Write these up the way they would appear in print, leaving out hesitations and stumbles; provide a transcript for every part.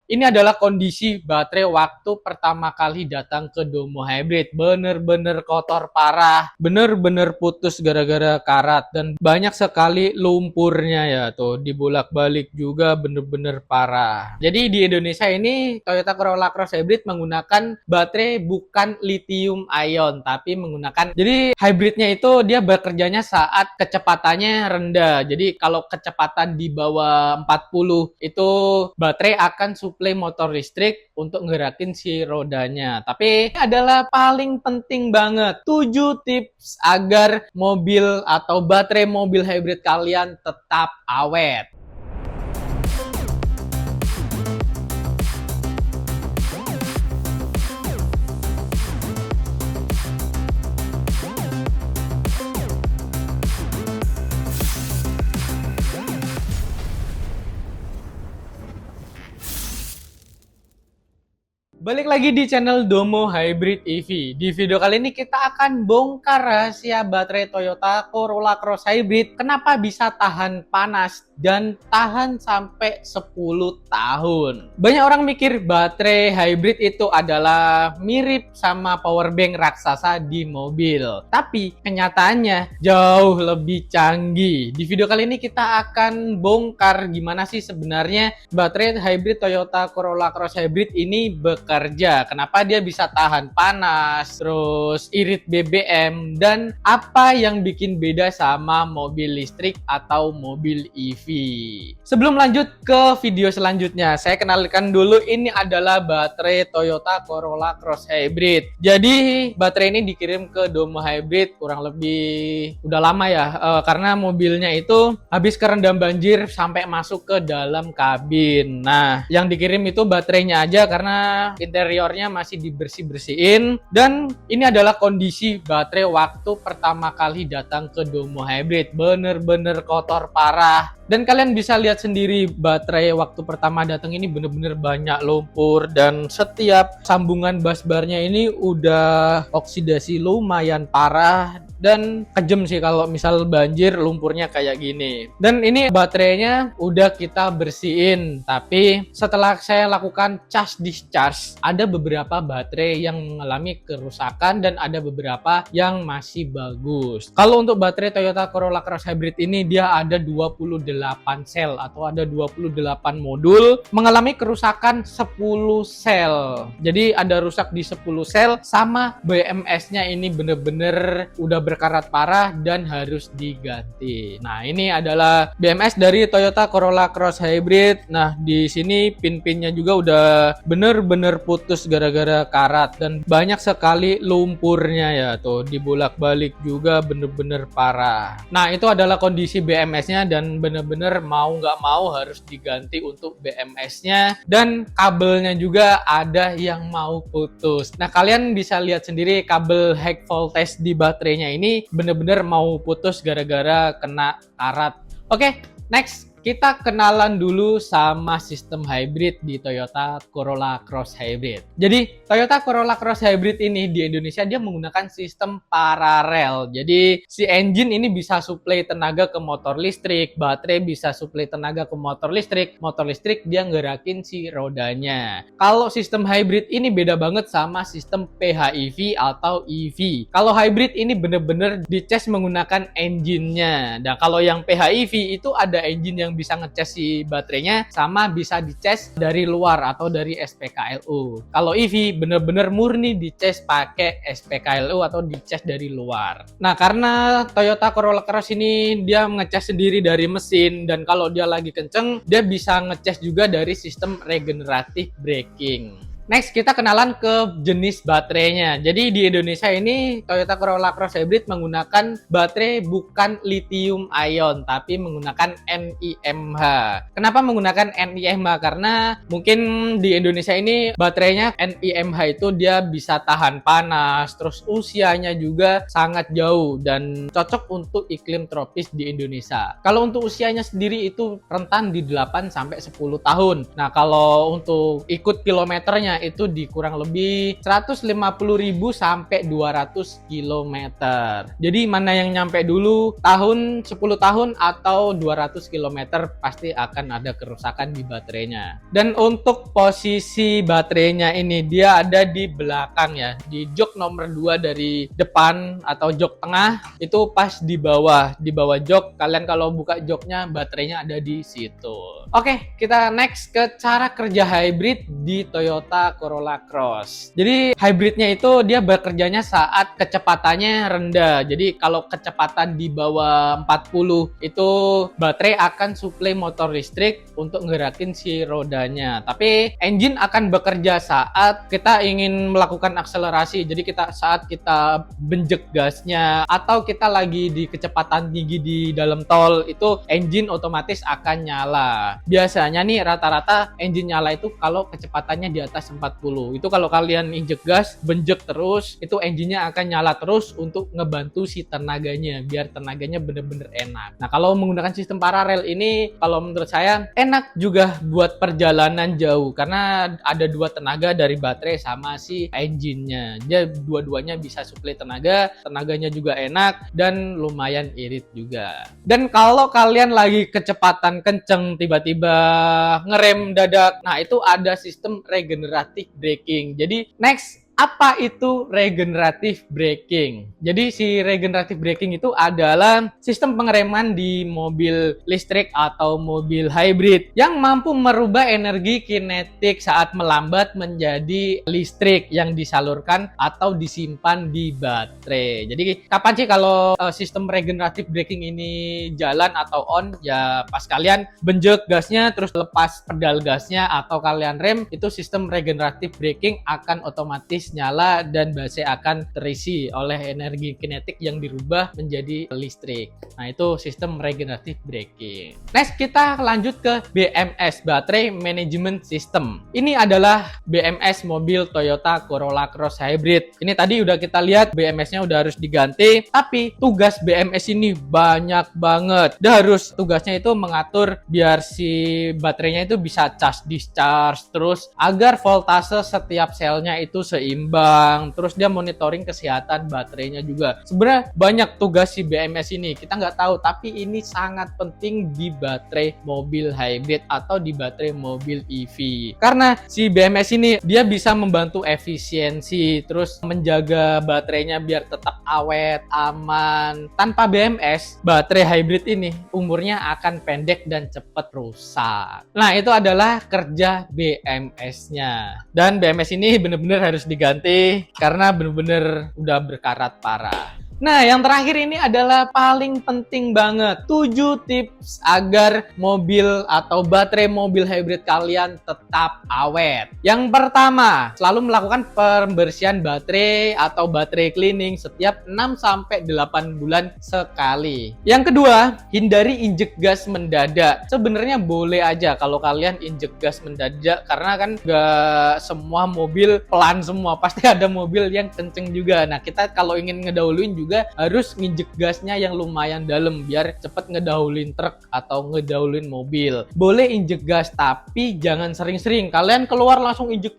Ini adalah kondisi baterai waktu pertama kali datang ke Domo Hybrid. Bener-bener kotor parah, bener-bener putus gara-gara karat, dan banyak sekali lumpurnya ya tuh, dibolak-balik juga bener-bener parah. Jadi di Indonesia ini Toyota Corolla Cross Hybrid menggunakan baterai bukan lithium ion, tapi menggunakan, jadi hybridnya itu dia bekerjanya saat kecepatannya rendah. Jadi kalau kecepatan di bawah 40 itu baterai akan suplai motor listrik untuk ngerakin si rodanya. Tapi ini adalah paling penting banget, 7 tips agar mobil atau baterai mobil hybrid kalian tetap awet. Balik lagi di channel Domo Hybrid EV. Di video kali ini kita akan bongkar rahasia baterai Toyota Corolla Cross Hybrid. Kenapa bisa tahan panas dan tahan sampai 10 tahun. Banyak orang mikir baterai hybrid itu adalah mirip sama powerbank raksasa di mobil. Tapi kenyataannya jauh lebih canggih. Di video kali ini kita akan bongkar gimana sih sebenarnya baterai hybrid Toyota Corolla Cross Hybrid ini bekerja. Kenapa dia bisa tahan panas, terus irit BBM, dan apa yang bikin beda sama mobil listrik atau mobil EV. Sebelum lanjut ke video selanjutnya, saya kenalkan dulu ini adalah baterai Toyota Corolla Cross Hybrid. Jadi baterai ini dikirim ke Domo Hybrid kurang lebih udah lama ya, karena mobilnya itu habis kerendam banjir sampai masuk ke dalam kabin. Nah, yang dikirim itu baterainya aja karena interiornya masih dibersih-bersihin. Dan ini adalah kondisi baterai waktu pertama kali datang ke Domo Hybrid. Bener-bener kotor parah. Dan kalian bisa lihat sendiri baterai waktu pertama datang ini bener-bener banyak lumpur, dan setiap sambungan busbarnya ini udah oksidasi lumayan parah dan kejem sih kalau misal banjir lumpurnya kayak gini. Dan ini baterainya udah kita bersihin, tapi setelah saya lakukan charge discharge ada beberapa baterai yang mengalami kerusakan dan ada beberapa yang masih bagus. Kalau untuk baterai Toyota Corolla Cross Hybrid ini dia ada 28 sel atau ada 28 modul, mengalami kerusakan 10 sel. Jadi ada rusak di 10 sel, sama BMS-nya ini bener-bener udah berkarat parah dan harus diganti. Nah, ini adalah BMS dari Toyota Corolla Cross Hybrid. Nah, di sini pin-pinnya juga udah bener-bener putus gara-gara karat dan banyak sekali lumpurnya ya tuh, dibolak-balik juga bener-bener parah. Nah, itu adalah kondisi BMS-nya dan bener-bener mau nggak mau harus diganti untuk BMS-nya, dan kabelnya juga ada yang mau putus. Nah, kalian bisa lihat sendiri kabel high voltage di baterainya ini bener-bener mau putus gara-gara kena karat. Oke, next. Kita kenalan dulu sama sistem hybrid di Toyota Corolla Cross Hybrid. Jadi Toyota Corolla Cross Hybrid ini di Indonesia dia menggunakan sistem paralel. Jadi si engine ini bisa suplai tenaga ke motor listrik, baterai bisa suplai tenaga ke motor listrik dia ngerakin si rodanya. Kalau sistem hybrid ini beda banget sama sistem PHEV atau EV. Kalau hybrid ini bener-bener dicas menggunakan engine-nya. Nah, kalau yang PHEV itu ada engine yang bisa ngecas si baterainya, sama bisa dicas dari luar atau dari SPKLU. Kalau EV bener-bener murni dicas pakai SPKLU atau dicas dari luar. Nah, karena Toyota Corolla Cross ini dia ngecas sendiri dari mesin, dan kalau dia lagi kenceng dia bisa ngecas juga dari sistem regeneratif braking. Next, kita kenalan ke jenis baterainya. Jadi di Indonesia ini Toyota Corolla Cross Hybrid menggunakan baterai bukan lithium ion, tapi menggunakan NiMH. Kenapa menggunakan NiMH? Karena mungkin di Indonesia ini baterainya NiMH itu dia bisa tahan panas, terus usianya juga sangat jauh dan cocok untuk iklim tropis di Indonesia. Kalau untuk usianya sendiri itu rentan di 8 sampai 10 tahun. Nah, kalau untuk ikut kilometernya baterainya itu di kurang lebih 150.000 sampai 200 km. Jadi mana yang nyampe dulu, tahun 10 tahun atau 200 km pasti akan ada kerusakan di baterainya. Dan untuk posisi baterainya ini dia ada di belakang ya, di jok nomor 2 dari depan atau jok tengah itu pas di bawah jok. Kalian kalau buka joknya baterainya ada di situ. Oke, kita next ke cara kerja hybrid di Toyota Corolla Cross. Jadi hybridnya itu dia bekerjanya saat kecepatannya rendah. Jadi kalau kecepatan di bawah 40 itu baterai akan suplai motor listrik untuk ngerakin si rodanya. Tapi engine akan bekerja saat kita ingin melakukan akselerasi. Jadi saat kita benjek gasnya atau kita lagi di kecepatan tinggi di dalam tol itu engine otomatis akan nyala. Biasanya nih rata-rata engine nyala itu kalau kecepatannya di atas 40. Itu kalau kalian injek gas, benjek terus, itu engine-nya akan nyala terus untuk ngebantu si tenaganya biar tenaganya bener-bener enak. Nah, kalau menggunakan sistem paralel ini kalau menurut saya enak juga buat perjalanan jauh karena ada dua tenaga dari baterai sama si engine-nya. Dia dua-duanya bisa suplai tenaga, tenaganya juga enak dan lumayan irit juga. Dan kalau kalian lagi kecepatan kenceng tiba-tiba ngerem dadak, nah itu ada sistem regeneratif braking. Jadi next, apa itu regeneratif braking? Jadi si regeneratif braking itu adalah sistem pengereman di mobil listrik atau mobil hybrid yang mampu merubah energi kinetik saat melambat menjadi listrik yang disalurkan atau disimpan di baterai. Jadi kapan sih kalau sistem regeneratif braking ini jalan atau on? Ya pas kalian benjek gasnya terus lepas pedal gasnya atau kalian rem, itu sistem regeneratif braking akan otomatis nyala dan baterai akan terisi oleh energi kinetik yang dirubah menjadi listrik. Nah, itu sistem regeneratif braking. Next, kita lanjut ke BMS, Battery Management System. Ini adalah BMS mobil Toyota Corolla Cross Hybrid. Ini tadi udah kita lihat BMS-nya udah harus diganti, tapi tugas BMS ini banyak banget. Dia harus tugasnya itu mengatur biar si baterainya itu bisa charge discharge terus agar voltase setiap selnya itu seimbang. Terus dia monitoring kesehatan baterainya juga. Sebenarnya banyak tugas si BMS ini. Kita nggak tahu, tapi ini sangat penting di baterai mobil hybrid atau di baterai mobil EV. Karena si BMS ini dia bisa membantu efisiensi, terus menjaga baterainya biar tetap awet, aman. Tanpa BMS, baterai hybrid ini umurnya akan pendek dan cepat rusak. Nah, itu adalah kerja BMS-nya. Dan BMS ini benar-benar harus diganti karena bener-bener udah berkarat parah. Nah, yang terakhir ini adalah paling penting banget. 7 tips agar mobil atau baterai mobil hybrid kalian tetap awet. Yang pertama, selalu melakukan pembersihan baterai atau baterai cleaning setiap 6-8 bulan sekali. Yang kedua, hindari injek gas mendadak. Sebenarnya boleh aja kalau kalian injek gas mendadak karena kan gak semua mobil pelan semua. Pasti ada mobil yang kenceng juga. Nah, kita kalau ingin ngedahuluin juga harus nginjek gasnya yang lumayan dalam biar cepet ngedahulin truk atau ngedahulin mobil. Boleh injek gas tapi jangan sering-sering. Kalian keluar langsung injek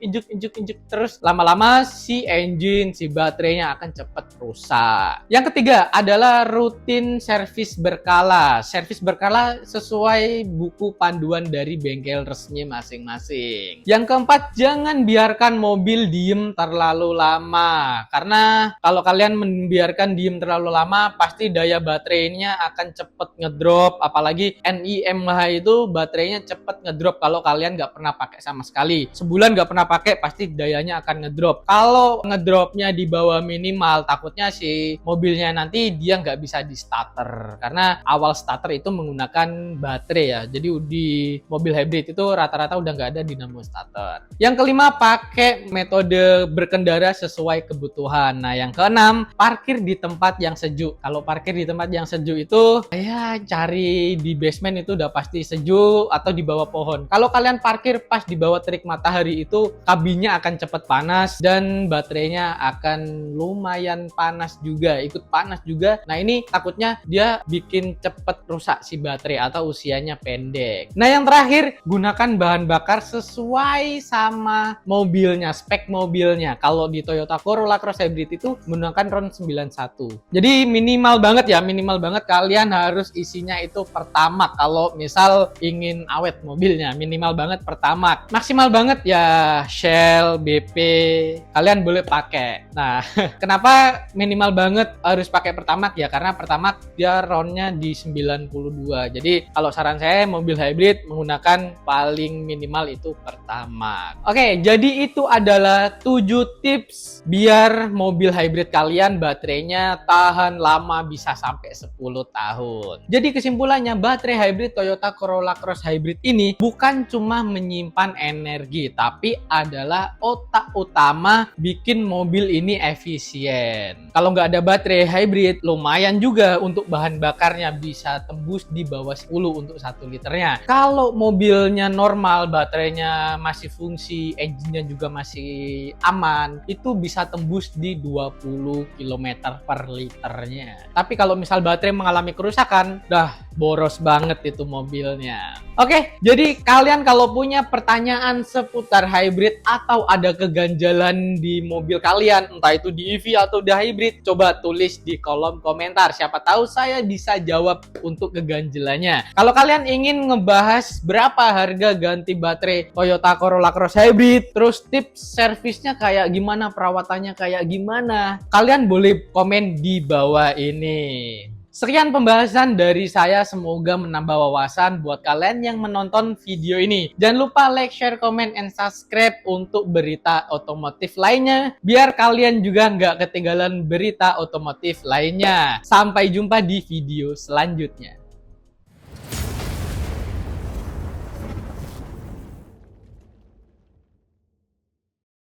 terus lama-lama si engine, si baterainya akan cepet rusak. Yang ketiga adalah rutin servis berkala. Servis berkala sesuai buku panduan dari bengkel resmi masing-masing. Yang keempat, jangan biarkan mobil diem terlalu lama. Karena kalau kalian membiarkan diem terlalu lama pasti daya baterainya akan cepet ngedrop. Apalagi NIMH itu baterainya cepet ngedrop kalau kalian nggak pernah pakai sama sekali. Sebulan nggak pernah pakai pasti dayanya akan ngedrop. Kalau ngedropnya di bawah minimal takutnya si mobilnya nanti dia nggak bisa di starter karena awal starter itu menggunakan baterai ya. Jadi di mobil hybrid itu rata-rata udah nggak ada dinamo starter. Yang kelima, pakai metode berkendara sesuai kebutuhan. Nah, yang keenam, parkir di tempat yang sejuk. Kalau parkir di tempat yang sejuk itu ya cari di basement itu udah pasti sejuk, atau di bawah pohon. Kalau kalian parkir pas di bawah terik matahari itu kabinnya akan cepat panas dan baterainya akan lumayan panas juga, ikut panas juga. Nah ini takutnya dia bikin cepet rusak si baterai atau usianya pendek. Nah yang terakhir, gunakan bahan bakar sesuai sama mobilnya, spek mobilnya. Kalau di Toyota Corolla Cross Hybrid itu menggunakan RON 91. Jadi minimal banget ya, minimal banget kalian harus isinya itu Pertamax. Kalau misal ingin awet mobilnya, minimal banget Pertamax. Maksimal banget ya Shell, BP, kalian boleh pakai. Nah, kenapa minimal banget harus pakai Pertamax ya? Karena Pertamax dia RON-nya di 92. Jadi kalau saran saya mobil hybrid menggunakan paling minimal itu Pertamax. Oke, jadi itu adalah 7 tips biar mobil hybrid kalian baterainya tahan lama, bisa sampai 10 tahun. Jadi kesimpulannya, baterai hybrid Toyota Corolla Cross Hybrid ini bukan cuma menyimpan energi, tapi adalah otak utama bikin mobil ini efisien. Kalau nggak ada baterai hybrid, lumayan juga untuk bahan bakarnya, bisa tembus di bawah 10 untuk 1 liternya. Kalau mobilnya normal, baterainya masih fungsi, engine-nya juga masih aman, itu bisa tembus di 20 km per liternya. Tapi kalau misal baterai mengalami kerusakan, dah boros banget itu mobilnya. Oke, jadi kalian kalau punya pertanyaan seputar hybrid atau ada keganjalan di mobil kalian, entah itu di EV atau di hybrid, coba tulis di kolom komentar. Siapa tahu saya bisa jawab untuk keganjalannya. Kalau kalian ingin ngebahas berapa harga ganti baterai Toyota Corolla Cross Hybrid, terus tips servisnya kayak gimana, perawatannya kayak gimana, kalian boleh komen di bawah ini. Sekian pembahasan dari saya, semoga menambah wawasan buat kalian yang menonton video ini. Jangan lupa like, share, comment, and subscribe untuk berita otomotif lainnya, biar kalian juga nggak ketinggalan berita otomotif lainnya. Sampai jumpa di video selanjutnya.